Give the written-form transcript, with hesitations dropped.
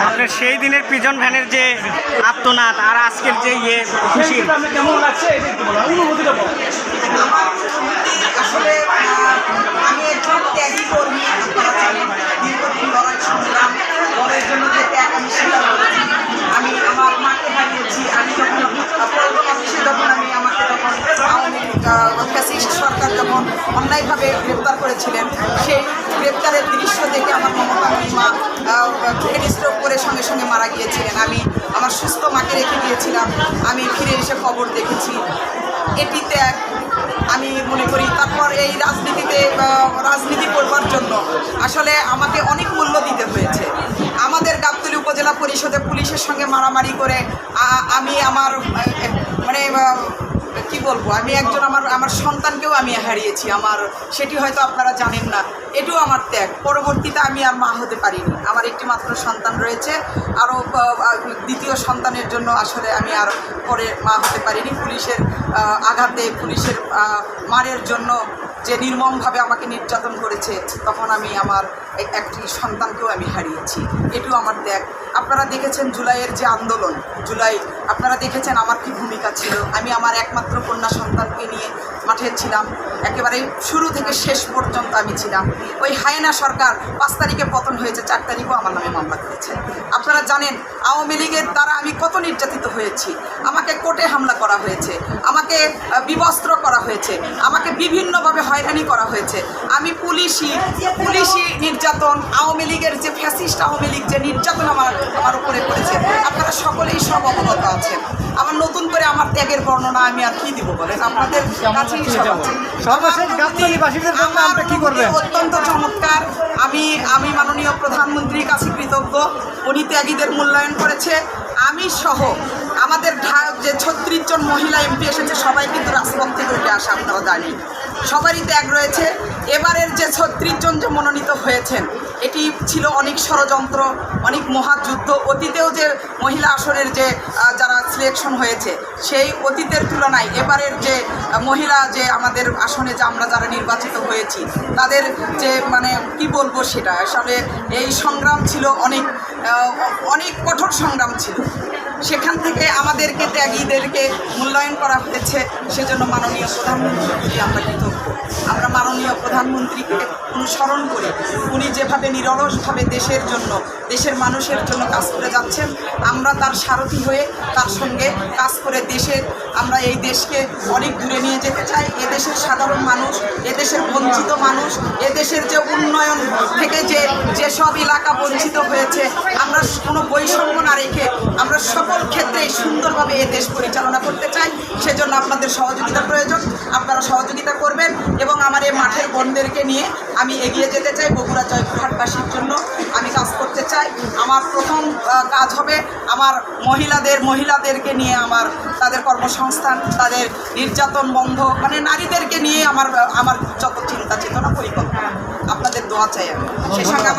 আপনার সেই দিনের পিজন ভ্যানের যে আত্মনাদ আর আজকের যে খুশি কেমন লাগছে অনুভূতিটা আসলে আমি একজন ত্যাগী কর্মী, দীর্ঘদিন লড়াই সংগ্রাম, লড়াইয়ের জন্য যে ত্যাগ আমি স্বীকার করেছি। আমি আমার মাকে হারিয়েছি। আমি যখন পল্টন অফিসে যখন আমাকে তখন আওয়ামী ফ্যাসিস্ট সরকার যখন অন্যায়ভাবে গ্রেপ্তার করেছিলেন, সেই গ্রেপ্তারের দৃশ্য দেখে আমার মমতা মা ব্রেন স্ট্রোক করে সঙ্গে সঙ্গে মারা গিয়েছিলেন। আমি আমার সুস্থ মাকে রেখে গিয়েছিলাম। আমি ফিরে এসে খবর দেখেছি। এটি ত্যাগ আমি মনে করি। তারপর এই রাজনীতি করবার জন্য আসলে আমাকে অনেক মূল্য দিতে হয়েছে। আমাদের গাবতলী উপজেলা পরিষদে পুলিশের সঙ্গে মারামারি করে আমি আমার মানে কি বলবো, আমি একজন আমার সন্তানকেও আমি হারিয়েছি। সেটি হয়তো আপনারা জানেন না। এটাও আমার ত্যাগ। পরবর্তীতে আমি আর মা হতে পারিনি। আমার একটি মাত্র সন্তান রয়েছে। আরও দ্বিতীয় সন্তানের জন্য আসলে আমি আর পরে মা হতে পারিনি। পুলিশের আঘাতে, পুলিশের মারের জন্য যে নির্মমভাবে আমাকে নির্যাতন করেছে, তখন আমি আমার একটি সন্তানকেও আমি হারিয়েছি। এটিও আমার ত্যাগ। আপনারা দেখেছেন জুলাইয়ের যে আন্দোলন, আপনারা দেখেছেন আমার কি ভূমিকা ছিল। আমি আমার একমাত্র কন্যা সন্তানকে নিয়ে মাঠে ছিলাম। একেবারে শুরু থেকে শেষ পর্যন্ত আমি ছিলাম। ওই হায়না সরকার 5 তারিখে পতন হয়েছে, 4 তারিখেও আমার নামে মামলা করেছে। আপনারা জানেন আওয়ামী লীগের দ্বারা আমি কত নির্যাতিত হয়েছি। আমাকে কোর্টে হামলা করা হয়েছে, আমাকে বিবস্ত্র করা হয়েছে, আমাকে বিভিন্নভাবে হয়রানি করা হয়েছে। আমি পুলিশি নির্যাতন, আওয়ামী লীগের যে ফ্যাসিস্ট আওয়ামী লীগ যে নির্যাতন আমার উপরে করেছে, আপনারা সকলেই সব অবগত আছেন। আমার নতুন করে আমার ত্যাগের বর্ণনা আমি আর কি দিব বলেন? আপনাদের কাছেই সব আছে। অত্যন্ত চমৎকার। আমি মাননীয় প্রধানমন্ত্রীর কাছে কৃতজ্ঞ। উনি ত্যাগীদের মূল্যায়ন করেছে। আমি সহ আমাদের যে 36 জন মহিলা এমপি এসেছে, সবাই কিন্তু রাজপথ থেকে উঠে আসা, আপনারা জানেন। সবারই ত্যাগ রয়েছে। এবারের যে 36 জন যে মনোনীত হয়েছেন, এটি ছিল অনেক ষড়যন্ত্র, অনেক মহাযুদ্ধ। অতীতেও যে মহিলা আসনের যে যারা সিলেকশন হয়েছে, সেই অতীতের তুলনায় এবারের যে মহিলা যে আমাদের আসনে যে আমরা যারা নির্বাচিত হয়েছি, তাদের যে মানে কি বলবো, সেটা আসলে এই সংগ্রাম ছিল অনেক কঠোর সংগ্রাম ছিল। সেখান থেকে আমাদেরকে ত্যাগীদেরকে মূল্যায়ন করা হয়েছে। সেজন্য মাননীয় প্রধানমন্ত্রী আমরা কৃতজ্ঞ। আমরা মাননীয় প্রধানমন্ত্রীকে অনুসরণ করে উনি যেভাবে নিরলসভাবে দেশের জন্য, দেশের মানুষের জন্য কাজ করে যাচ্ছেন, আমরা তার সারথি হয়ে তার সঙ্গে কাজ করে আমরা এই দেশকে অনেক দূরে নিয়ে যেতে চাই। এদেশের সাধারণ মানুষ, এদেশের বঞ্চিত মানুষ, এদেশের যে উন্নয়ন থেকে যেসব এলাকা বঞ্চিত হয়েছে, আমরা কোনো বৈষম্য না রেখে আমরা সকল ক্ষেত্রেই সুন্দরভাবে এই দেশ পরিচালনা করতে চাই। সেজন্য আপনাদের সহযোগিতা প্রয়োজন। আপনারা সহযোগিতা করবেন এবং আমার এই মাঠের বোনদেরকে নিয়ে আমি এগিয়ে যেতে চাই। বগুড়া জয়পুরহাটবাসীর জন্য আমি কাজ করতে চাই। আমার প্রথম কাজ হবে আমার মহিলাদেরকে নিয়ে তাদের কর্মসংস্থান, তাদের নির্যাতন বন্ধ, মানে নারীদেরকে নিয়ে আমার যত চিন্তা চেতনা পরিকল্পনা। আপনাদের দোয়া চাই আমি। সেই সঙ্গে